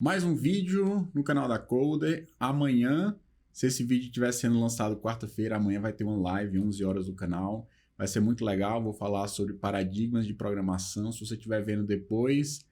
Mais um vídeo no canal da Coder. Amanhã, se esse vídeo estiver sendo lançado quarta-feira, amanhã vai ter uma live, 11 horas no canal. Vai ser muito legal, vou falar sobre paradigmas de programação. Se você estiver vendo depois,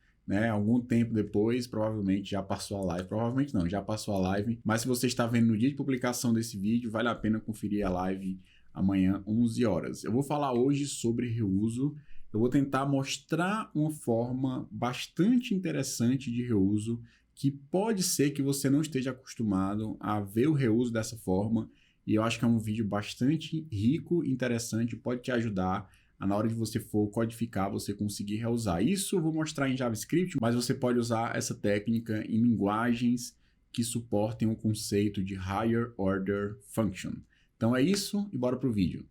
algum tempo depois, provavelmente já passou a live. Provavelmente não, já passou a live. Mas se você está vendo no dia de publicação desse vídeo, vale a pena conferir a live amanhã, 11 horas. Eu vou falar hoje sobre reuso. Eu vou tentar mostrar uma forma bastante interessante de reuso que pode ser que você não esteja acostumado a ver o reuso dessa forma, e eu acho que é um vídeo bastante rico, interessante, pode te ajudar a, na hora de você for codificar, você conseguir reusar. Isso eu vou mostrar em JavaScript, mas você pode usar essa técnica em linguagens que suportem o conceito de Higher Order Function. Então é isso e bora pro vídeo.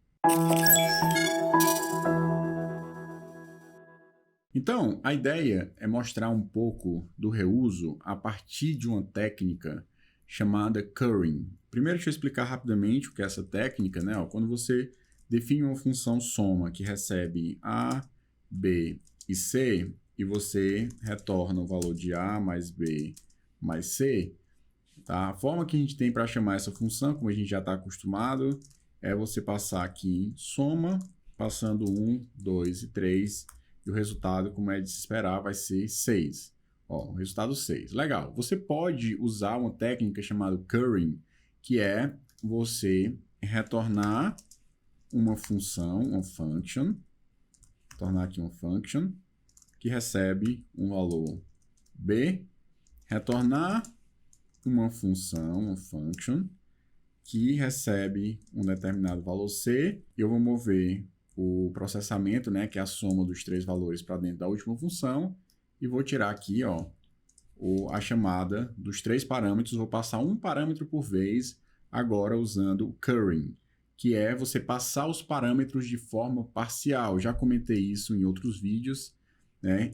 Então, a ideia é mostrar um pouco do reuso a partir de uma técnica chamada currying. Primeiro, deixa eu explicar rapidamente o que é essa técnica, Quando você define uma função soma que recebe A, B e C, e você retorna o valor de A mais B mais C, tá? A forma que a gente tem para chamar essa função, como a gente já está acostumado, é você passar aqui em soma, passando 1, 2 e 3, e o resultado, como é de se esperar, vai ser 6. Ó, o resultado 6. Legal. Você pode usar uma técnica chamada currying, que é você retornar uma função, uma function, tornar aqui uma function, que recebe um valor B, retornar uma função, uma function, que recebe um determinado valor C, e eu vou mover o processamento, que é a soma dos três valores para dentro da última função, e vou tirar aqui, a chamada dos três parâmetros, vou passar um parâmetro por vez, agora usando o currying, que é você passar os parâmetros de forma parcial. Já comentei isso em outros vídeos,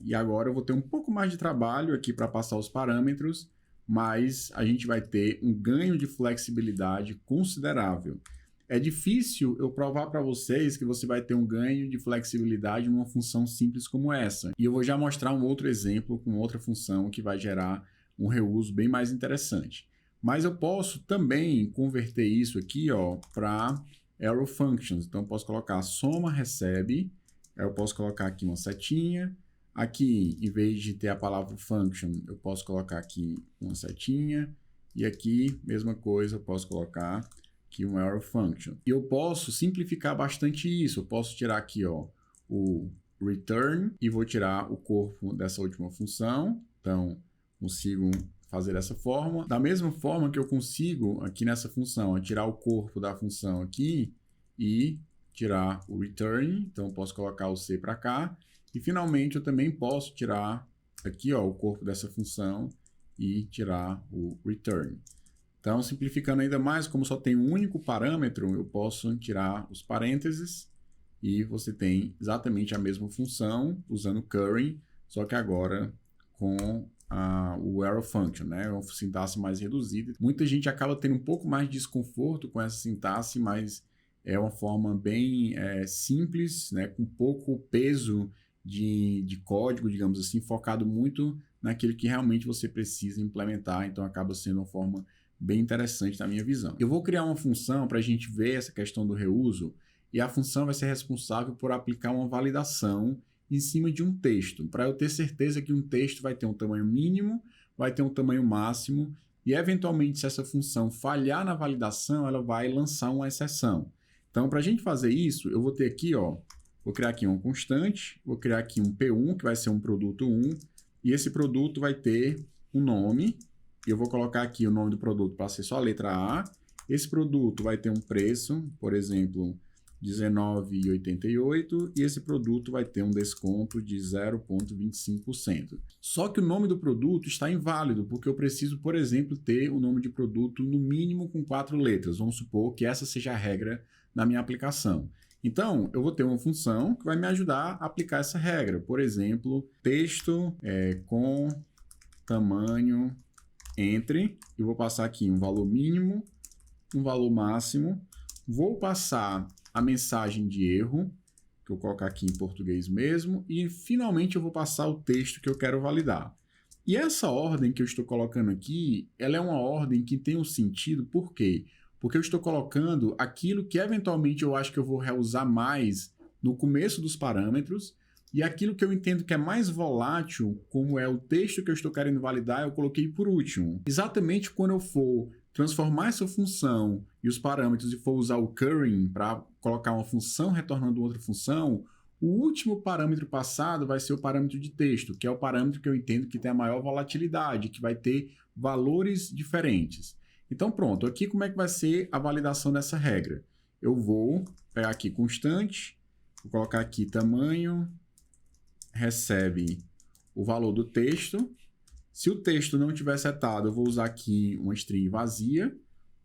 e agora eu vou ter um pouco mais de trabalho aqui para passar os parâmetros, mas a gente vai ter um ganho de flexibilidade considerável. É difícil eu provar para vocês que você vai ter um ganho de flexibilidade numa função simples como essa. E eu vou já mostrar um outro exemplo com outra função que vai gerar um reuso bem mais interessante. Mas eu posso também converter isso aqui para arrow functions. Então eu posso colocar soma recebe, eu posso colocar aqui uma setinha. Aqui, em vez de ter a palavra function, eu posso colocar aqui uma setinha. E aqui, mesma coisa, eu posso colocar aqui um arrow function. E eu posso simplificar bastante isso. Eu posso tirar aqui o return e vou tirar o corpo dessa última função. Então, consigo fazer dessa forma. Da mesma forma que eu consigo aqui nessa função, tirar o corpo da função aqui e tirar o return. Então, eu posso colocar o C para cá. E, finalmente, eu também posso tirar aqui o corpo dessa função e tirar o return. Então, simplificando ainda mais, como só tem um único parâmetro, eu posso tirar os parênteses e você tem exatamente a mesma função usando currying, só que agora com o arrow function, É uma sintaxe mais reduzida. Muita gente acaba tendo um pouco mais de desconforto com essa sintaxe, mas é uma forma bem simples, com pouco peso de código, digamos assim, focado muito naquilo que realmente você precisa implementar, então acaba sendo uma forma bem interessante na minha visão. Eu vou criar uma função para a gente ver essa questão do reuso, e a função vai ser responsável por aplicar uma validação em cima de um texto, para eu ter certeza que um texto vai ter um tamanho mínimo, vai ter um tamanho máximo, e eventualmente se essa função falhar na validação, ela vai lançar uma exceção. Então, para a gente fazer isso, eu vou ter aqui, vou criar aqui uma constante, vou criar aqui um P1, que vai ser um produto 1, e esse produto vai ter um nome, e eu vou colocar aqui o nome do produto para ser só a letra A. Esse produto vai ter um preço, por exemplo, R$19,88, e esse produto vai ter um desconto de 0,25%. Só que o nome do produto está inválido, porque eu preciso, por exemplo, ter o nome de produto no mínimo com 4 letras. Vamos supor que essa seja a regra na minha aplicação. Então, eu vou ter uma função que vai me ajudar a aplicar essa regra. Por exemplo, texto com tamanho entre, eu vou passar aqui um valor mínimo, um valor máximo, vou passar a mensagem de erro, que eu vou colocar aqui em português mesmo, e finalmente eu vou passar o texto que eu quero validar. E essa ordem que eu estou colocando aqui, ela é uma ordem que tem um sentido, por quê? Porque eu estou colocando aquilo que eventualmente eu acho que eu vou reusar mais no começo dos parâmetros, e aquilo que eu entendo que é mais volátil, como é o texto que eu estou querendo validar, eu coloquei por último. Exatamente quando eu for transformar essa função e os parâmetros e for usar o currying para colocar uma função retornando outra função, o último parâmetro passado vai ser o parâmetro de texto, que é o parâmetro que eu entendo que tem a maior volatilidade, que vai ter valores diferentes. Então pronto, aqui como é que vai ser a validação dessa regra? Eu vou pegar aqui constante, vou colocar aqui tamanho, recebe o valor do texto. Se o texto não tiver setado, eu vou usar aqui uma string vazia.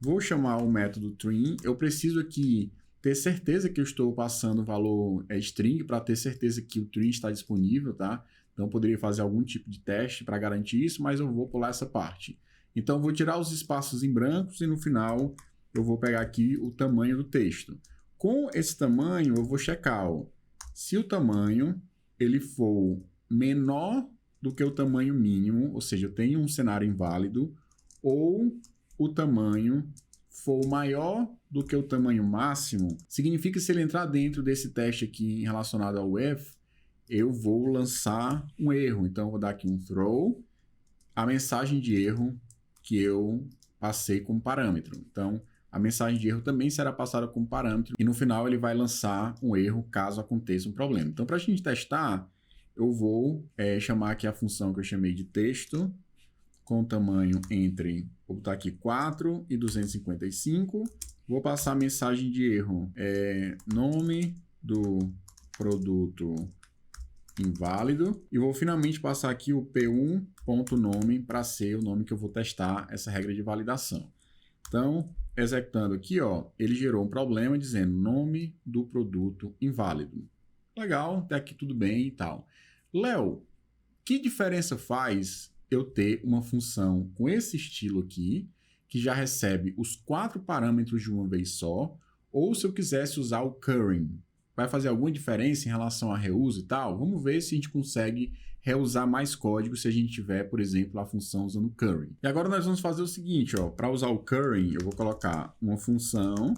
Vou chamar o método trim. Eu preciso aqui ter certeza que eu estou passando o valor string para ter certeza que o trim está disponível, tá? Então, eu poderia fazer algum tipo de teste para garantir isso, mas eu vou pular essa parte. Então, eu vou tirar os espaços em brancos e no final eu vou pegar aqui o tamanho do texto. Com esse tamanho, eu vou checar, ó, se o tamanho ele for menor do que o tamanho mínimo, ou seja, eu tenho um cenário inválido, ou o tamanho for maior do que o tamanho máximo, significa que se ele entrar dentro desse teste aqui relacionado ao if, eu vou lançar um erro. Então, eu vou dar aqui um throw, a mensagem de erro que eu passei como parâmetro. Então, a mensagem de erro também será passada como parâmetro e no final ele vai lançar um erro caso aconteça um problema. Então, para a gente testar, eu vou chamar aqui a função que eu chamei de texto com tamanho entre, vou botar aqui 4 e 255. Vou passar a mensagem de erro, nome do produto inválido. E vou finalmente passar aqui o p1.nome para ser o nome que eu vou testar essa regra de validação. Então, executando aqui, ó, ele gerou um problema dizendo nome do produto inválido. Legal, até aqui tudo bem e tal. Léo, que diferença faz eu ter uma função com esse estilo aqui, que já recebe os 4 parâmetros de uma vez só, ou se eu quisesse usar o currying? Vai fazer alguma diferença em relação a reuso e tal? Vamos ver se a gente consegue reusar mais código se a gente tiver, por exemplo, a função usando currying. E agora nós vamos fazer o seguinte, ó, para usar o currying, eu vou colocar uma função,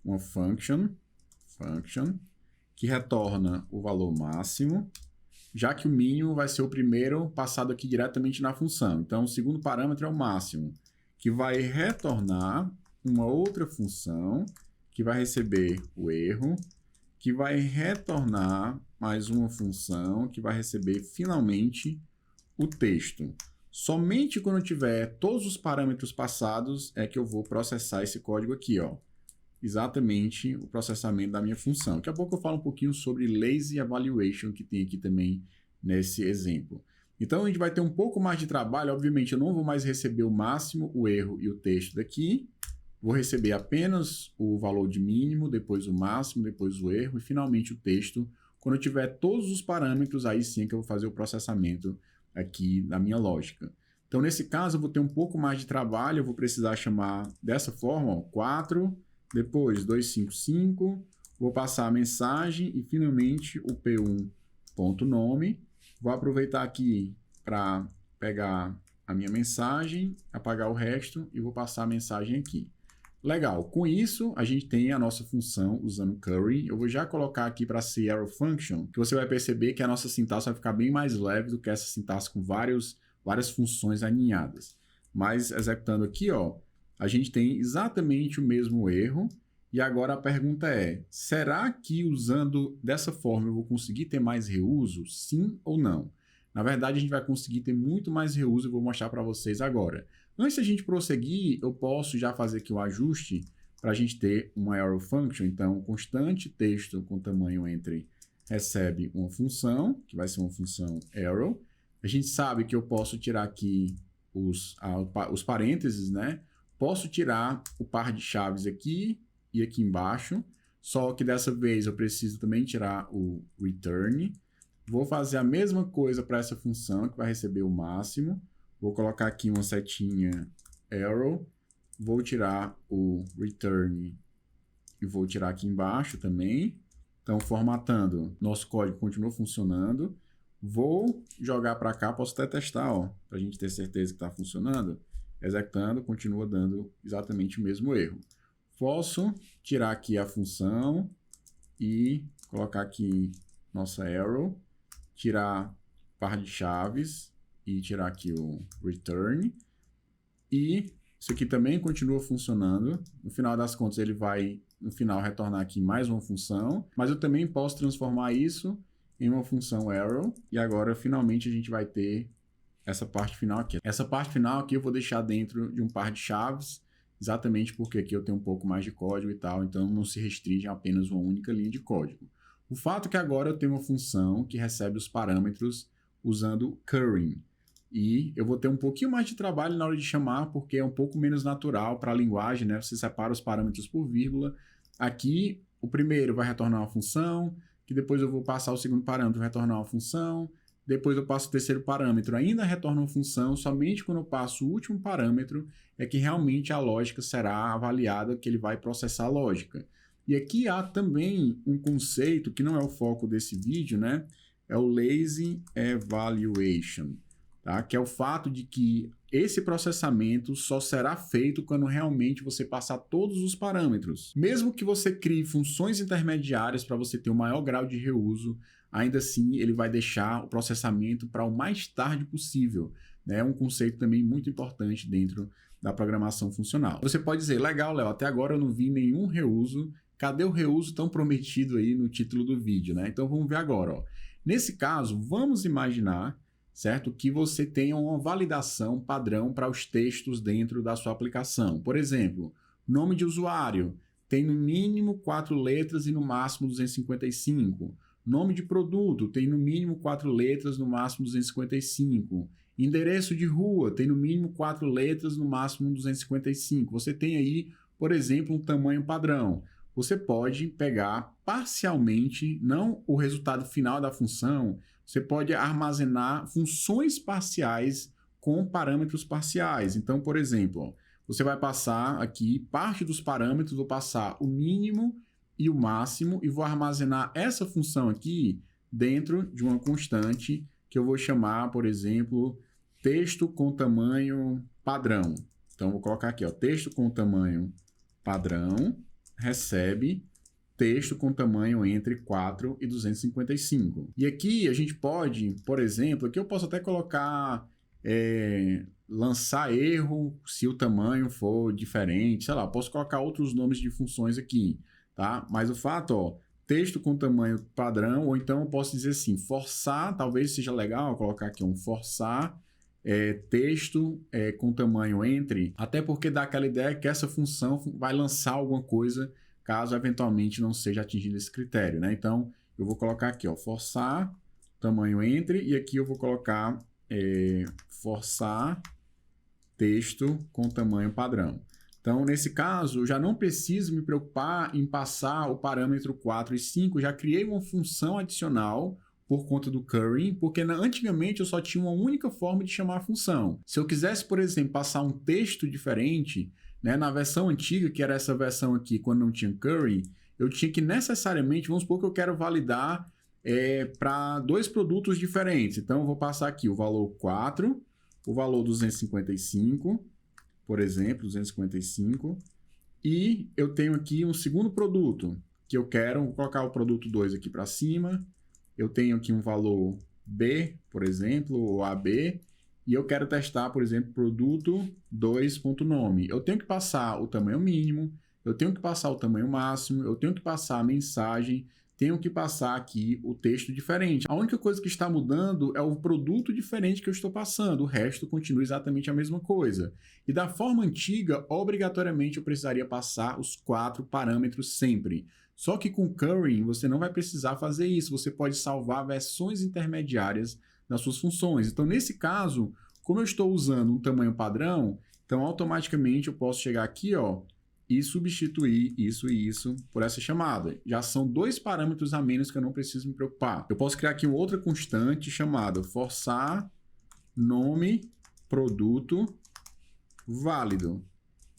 uma function, que retorna o valor máximo, já que o mínimo vai ser o primeiro passado aqui diretamente na função. Então, o segundo parâmetro é o máximo, que vai retornar uma outra função, que vai receber o erro, que vai retornar mais uma função, que vai receber finalmente o texto. Somente quando eu tiver todos os parâmetros passados é que eu vou processar esse código aqui, ó. Exatamente o processamento da minha função. Daqui a pouco eu falo um pouquinho sobre lazy evaluation, que tem aqui também nesse exemplo. Então, a gente vai ter um pouco mais de trabalho. Obviamente, eu não vou mais receber o máximo, o erro e o texto daqui. Vou receber apenas o valor de mínimo, depois o máximo, depois o erro e finalmente o texto. Quando eu tiver todos os parâmetros, aí sim que eu vou fazer o processamento aqui da minha lógica. Então, nesse caso, eu vou ter um pouco mais de trabalho. Eu vou precisar chamar dessa forma, ó, 4... Depois, 255, vou passar a mensagem e, finalmente, o p1.nome. Vou aproveitar aqui para pegar a minha mensagem, apagar o resto e vou passar a mensagem aqui. Legal, com isso, a gente tem a nossa função usando curry. Eu vou já colocar aqui para ser arrow function, que você vai perceber que a nossa sintaxe vai ficar bem mais leve do que essa sintaxe com várias funções aninhadas. Mas, executando aqui, ó, a gente tem exatamente o mesmo erro. E agora a pergunta é, será que usando dessa forma eu vou conseguir ter mais reuso? Sim ou não? Na verdade, a gente vai conseguir ter muito mais reuso e vou mostrar para vocês agora. Antes de a gente prosseguir, eu posso já fazer aqui o ajuste para a gente ter uma arrow function. Então, constante texto com tamanho entre recebe uma função, que vai ser uma função arrow. A gente sabe que eu posso tirar aqui os parênteses, né? Posso tirar o par de chaves aqui e aqui embaixo, só que dessa vez eu preciso também tirar o return. Vou fazer a mesma coisa para essa função, que vai receber o máximo. Vou colocar aqui uma setinha arrow. Vou tirar o return e vou tirar aqui embaixo também. Então, formatando, nosso código continua funcionando. Vou jogar para cá, posso até testar, ó, para a gente ter certeza que está funcionando. Executando, continua dando exatamente o mesmo erro. Posso tirar aqui a função e colocar aqui nossa arrow, tirar par de chaves e tirar aqui o return. E isso aqui também continua funcionando. No final das contas, ele vai, no final, retornar aqui mais uma função. Mas eu também posso transformar isso em uma função arrow. E agora, finalmente, a gente vai ter essa parte final aqui. Essa parte final aqui eu vou deixar dentro de um par de chaves, exatamente porque aqui eu tenho um pouco mais de código e tal, então não se restringe a apenas uma única linha de código. O fato é que agora eu tenho uma função que recebe os parâmetros usando curring. E eu vou ter um pouquinho mais de trabalho na hora de chamar, porque é um pouco menos natural para a linguagem, né? Você separa os parâmetros por vírgula. Aqui, o primeiro vai retornar uma função, que depois eu vou passar o segundo parâmetro, vai retornar uma função, depois eu passo o terceiro parâmetro, ainda retorna uma função, somente quando eu passo o último parâmetro é que realmente a lógica será avaliada, que ele vai processar a lógica. E aqui há também um conceito que não é o foco desse vídeo, né? É o Lazy Evaluation, tá? Que é o fato de que esse processamento só será feito quando realmente você passar todos os parâmetros. Mesmo que você crie funções intermediárias para você ter um maior grau de reuso, ainda assim ele vai deixar o processamento para o mais tarde possível. É um conceito também muito importante dentro da programação funcional. Você pode dizer, legal, Léo, até agora eu não vi nenhum reuso. Cadê o reuso tão prometido aí no título do vídeo, né? Então vamos ver agora, ó. Nesse caso, vamos imaginar, certo? Que você tenha uma validação padrão para os textos dentro da sua aplicação. Por exemplo, nome de usuário tem no mínimo 4 letras e no máximo 255. Nome de produto tem no mínimo 4 letras, no máximo 255. Endereço de rua tem no mínimo 4 letras, no máximo 255. Você tem aí, por exemplo, um tamanho padrão. Você pode pegar parcialmente, não o resultado final da função, você pode armazenar funções parciais com parâmetros parciais. Então, por exemplo, ó, você vai passar aqui parte dos parâmetros, vou passar o mínimo e o máximo e vou armazenar essa função aqui dentro de uma constante que eu vou chamar, por exemplo, texto com tamanho padrão. Então, vou colocar aqui, ó, texto com tamanho padrão recebe texto com tamanho entre 4 e 255. E aqui a gente pode, por exemplo, aqui eu posso até colocar lançar erro se o tamanho for diferente, sei lá, posso colocar outros nomes de funções aqui, tá? Mas o fato, ó, texto com tamanho padrão, ou então eu posso dizer assim, forçar, talvez seja legal colocar aqui um forçar texto com tamanho entre, até porque dá aquela ideia que essa função vai lançar alguma coisa caso eventualmente não seja atingido esse critério, né? Então, eu vou colocar aqui, ó, forçar tamanho entre, e aqui eu vou colocar forçar texto com tamanho padrão. Então, nesse caso, eu já não preciso me preocupar em passar o parâmetro 4 e 5, já criei uma função adicional por conta do curring, porque antigamente eu só tinha uma única forma de chamar a função. Se eu quisesse, por exemplo, passar um texto diferente, né, na versão antiga, que era essa versão aqui, quando não tinha curring, eu tinha que necessariamente, vamos supor que eu quero validar para 2 produtos diferentes. Então, eu vou passar aqui o valor 4, o valor 255, por exemplo, 255, e eu tenho aqui um segundo produto, que eu quero, vou colocar o produto 2 aqui para cima, eu tenho aqui um valor B, por exemplo, ou AB, e eu quero testar, por exemplo, produto 2.nome. Eu tenho que passar o tamanho mínimo, eu tenho que passar o tamanho máximo, eu tenho que passar a mensagem, tenho que passar aqui o texto diferente. A única coisa que está mudando é o produto diferente que eu estou passando, o resto continua exatamente a mesma coisa. E da forma antiga, obrigatoriamente eu precisaria passar os 4 parâmetros sempre. Só que com curring você não vai precisar fazer isso, você pode salvar versões intermediárias das suas funções. Então, nesse caso, como eu estou usando um tamanho padrão, então automaticamente eu posso chegar aqui, ó, e substituir isso e isso por essa chamada. Já são 2 parâmetros a menos que eu não preciso me preocupar. Eu posso criar aqui uma outra constante chamada forçar nome produto válido.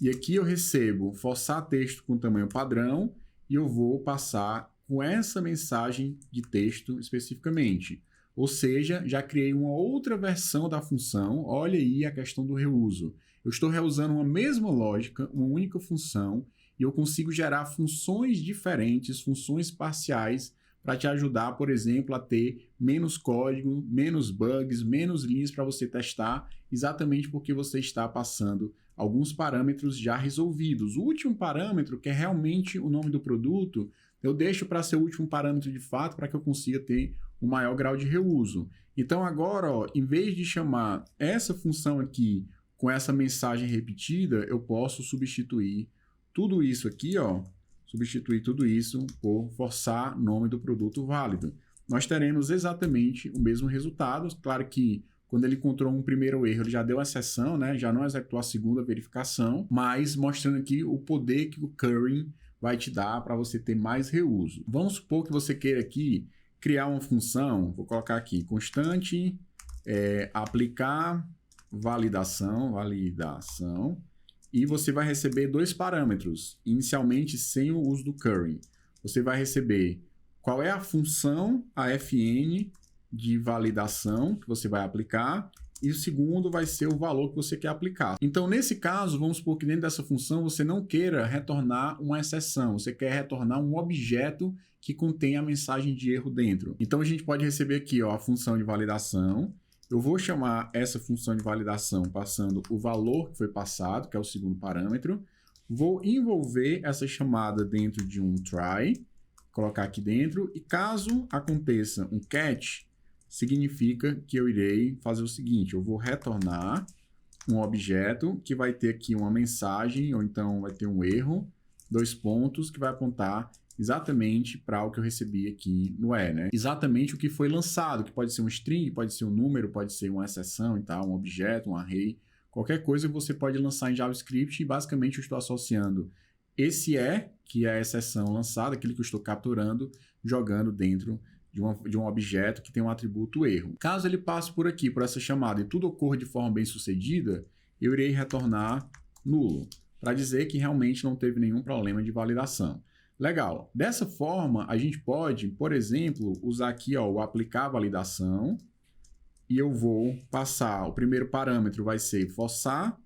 E aqui eu recebo forçar texto com tamanho padrão e eu vou passar com essa mensagem de texto especificamente. Ou seja, já criei uma outra versão da função. Olha aí a questão do reuso. Eu estou reusando uma mesma lógica, uma única função, e eu consigo gerar funções diferentes, funções parciais, para te ajudar, por exemplo, a ter menos código, menos bugs, menos linhas para você testar, exatamente porque você está passando alguns parâmetros já resolvidos. O último parâmetro, que é realmente o nome do produto, eu deixo para ser o último parâmetro de fato, para que eu consiga ter o maior grau de reuso. Então agora, ó, em vez de chamar essa função aqui com essa mensagem repetida, eu posso substituir tudo isso aqui, ó, substituir tudo isso por forçar nome do produto válido. Nós teremos exatamente o mesmo resultado. Claro que quando ele encontrou um primeiro erro, ele já deu a exceção, né? Já não executou a segunda verificação, mas mostrando aqui o poder que o currying vai te dar para você ter mais reuso. Vamos supor que você queira aqui criar uma função, vou colocar aqui, constante, aplicar validação, e você vai receber dois parâmetros, inicialmente sem o uso do currying. Você vai receber qual é a função, a fn de validação que você vai aplicar, e o segundo vai ser o valor que você quer aplicar. Então, nesse caso, vamos supor que dentro dessa função você não queira retornar uma exceção, você quer retornar um objeto que contém a mensagem de erro dentro. Então, a gente pode receber aqui, ó, a função de validação. Eu vou chamar essa função de validação passando o valor que foi passado, que é o segundo parâmetro. Vou envolver essa chamada dentro de um try, colocar aqui dentro, e caso aconteça um catch, significa que eu irei fazer o seguinte, eu vou retornar um objeto que vai ter aqui uma mensagem, ou então vai ter um erro, 2 pontos, que vai apontar exatamente para o que eu recebi aqui no né? Exatamente o que foi lançado, que pode ser um string, pode ser um número, pode ser uma exceção e tal, um objeto, um array, qualquer coisa você pode lançar em JavaScript e basicamente eu estou associando esse que é a exceção lançada, aquele que eu estou capturando, jogando dentro de um objeto que tem um atributo erro. Caso ele passe por aqui, por essa chamada, e tudo ocorra de forma bem sucedida, eu irei retornar nulo, para dizer que realmente não teve nenhum problema de validação. Legal. Dessa forma, a gente pode, por exemplo, usar aqui ó, o aplicar validação, e eu vou passar, o primeiro parâmetro vai ser forçar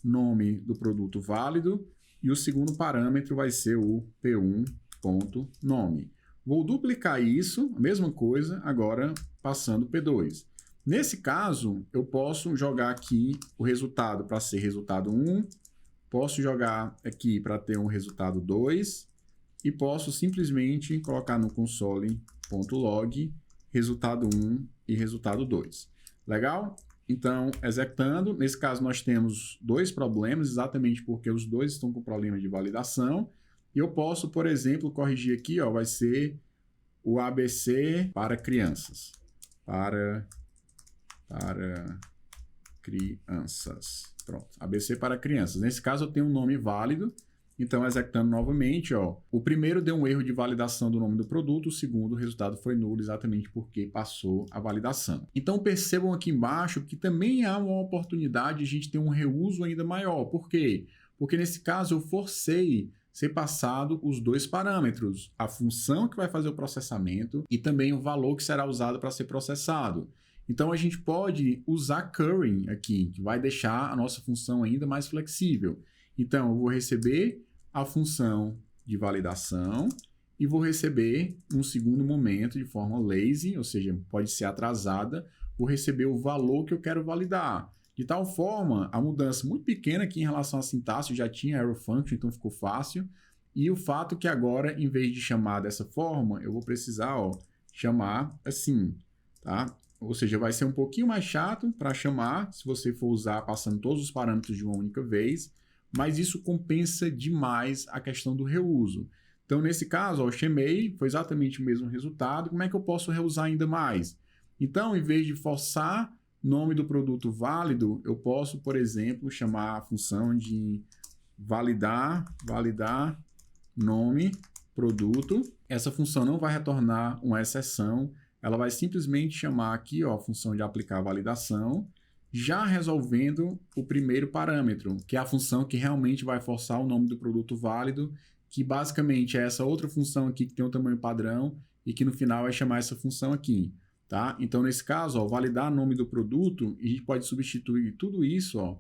nome do produto válido, e o segundo parâmetro vai ser o p1.nome. Vou duplicar isso, a mesma coisa, agora passando P2. Nesse caso, eu posso jogar aqui o resultado para ser resultado 1, posso jogar aqui para ter um resultado 2, e posso simplesmente colocar no console.log resultado 1 e resultado 2. Legal? Então, executando, nesse caso nós temos dois problemas, exatamente porque os dois estão com problema de validação. E eu posso, por exemplo, corrigir aqui, ó, vai ser o ABC para crianças. Para crianças. Pronto, ABC para crianças. Nesse caso eu tenho um nome válido. Então, executando novamente, ó, o primeiro deu um erro de validação do nome do produto, o segundo, o resultado foi nulo, exatamente porque passou a validação. Então, percebam aqui embaixo que também há uma oportunidade de a gente ter um reuso ainda maior. Por quê? Porque nesse caso eu forcei ser passado os dois parâmetros, a função que vai fazer o processamento e também o valor que será usado para ser processado. Então, a gente pode usar currying aqui, que vai deixar a nossa função ainda mais flexível. Então, eu vou receber a função de validação e vou receber um segundo momento de forma lazy, ou seja, pode ser atrasada, vou receber o valor que eu quero validar. De tal forma, a mudança muito pequena aqui em relação à sintaxe, eu já tinha arrow function, então ficou fácil. E o fato que agora, em vez de chamar dessa forma, eu vou precisar chamar assim, tá? Ou seja, vai ser um pouquinho mais chato para chamar, se você for usar passando todos os parâmetros de uma única vez, mas isso compensa demais a questão do reuso. Então, nesse caso, eu chamei, foi exatamente o mesmo resultado, como é que eu posso reusar ainda mais? Então, em vez de forçar nome do produto válido, eu posso, por exemplo, chamar a função de validar nome produto. Essa função não vai retornar uma exceção, ela vai simplesmente chamar aqui ó, a função de aplicar validação, já resolvendo o primeiro parâmetro, que é a função que realmente vai forçar o nome do produto válido, que basicamente é essa outra função aqui que tem um tamanho padrão e que no final vai chamar essa função aqui. tá? Então, nesse caso, ó, validar nome do produto, e a gente pode substituir tudo isso, ó,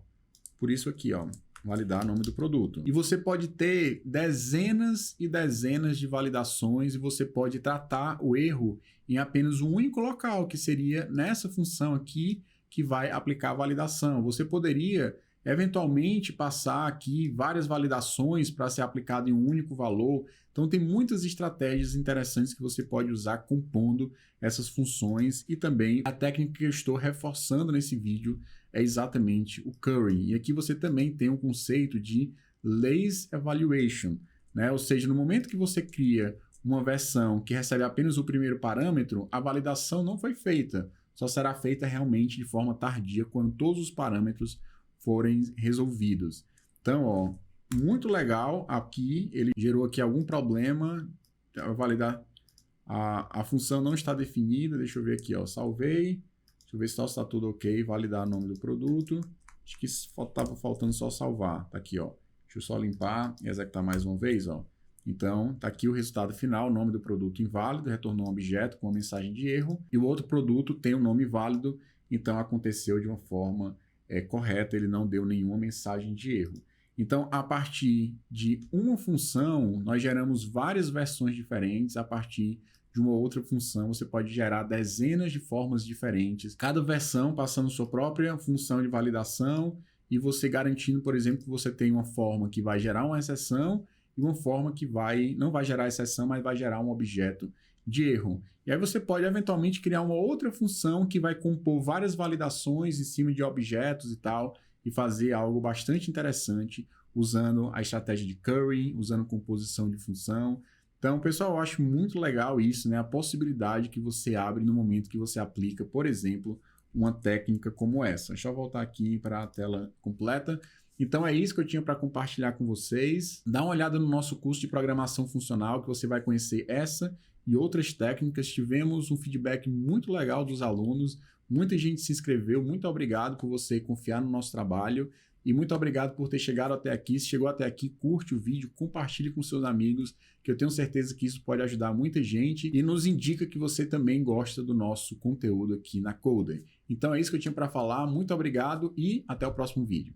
por isso aqui, ó, validar nome do produto. E você pode ter dezenas e dezenas de validações e você pode tratar o erro em apenas um único local, que seria nessa função aqui que vai aplicar a validação. Você poderia eventualmente passar aqui várias validações para ser aplicado em um único valor. Então tem muitas estratégias interessantes que você pode usar compondo essas funções e também a técnica que eu estou reforçando nesse vídeo é exatamente o currying. E aqui você também tem um conceito de lazy evaluation, né? Ou seja, no momento que você cria uma versão que recebe apenas o primeiro parâmetro, a validação não foi feita, só será feita realmente de forma tardia quando todos os parâmetros forem resolvidos. Então, ó, muito legal. Aqui ele gerou aqui algum problema. Validar a função não está definida. Deixa eu ver aqui, ó, salvei. Deixa eu ver se está tudo ok. Validar o nome do produto. Acho que estava faltando só salvar. Tá aqui, ó. Deixa eu só limpar e executar mais uma vez, ó. Então, tá aqui o resultado final, o nome do produto inválido, retornou um objeto com uma mensagem de erro, e o outro produto tem um nome válido, então aconteceu de uma forma correta, ele não deu nenhuma mensagem de erro. Então, a partir de uma função, nós geramos várias versões diferentes. A partir de uma outra função, você pode gerar dezenas de formas diferentes, cada versão passando sua própria função de validação e você garantindo, por exemplo, que você tem uma forma que vai gerar uma exceção e uma forma que não vai gerar exceção, mas vai gerar um objeto de erro. E aí você pode eventualmente criar uma outra função que vai compor várias validações em cima de objetos e tal, e fazer algo bastante interessante usando a estratégia de currying, usando composição de função. Então, pessoal, eu acho muito legal isso, né? A possibilidade que você abre no momento que você aplica, por exemplo, uma técnica como essa. Deixa eu voltar aqui para a tela completa. Então é isso que eu tinha para compartilhar com vocês. Dá uma olhada no nosso curso de programação funcional que você vai conhecer essa e outras técnicas. Tivemos um feedback muito legal dos alunos, muita gente se inscreveu. Muito obrigado por você confiar no nosso trabalho e muito obrigado por ter chegado até aqui. Se chegou até aqui, curte o vídeo, compartilhe com seus amigos, que eu tenho certeza que isso pode ajudar muita gente e nos indica que você também gosta do nosso conteúdo aqui na Coder. Então é isso que eu tinha para falar. Muito obrigado e até o próximo vídeo.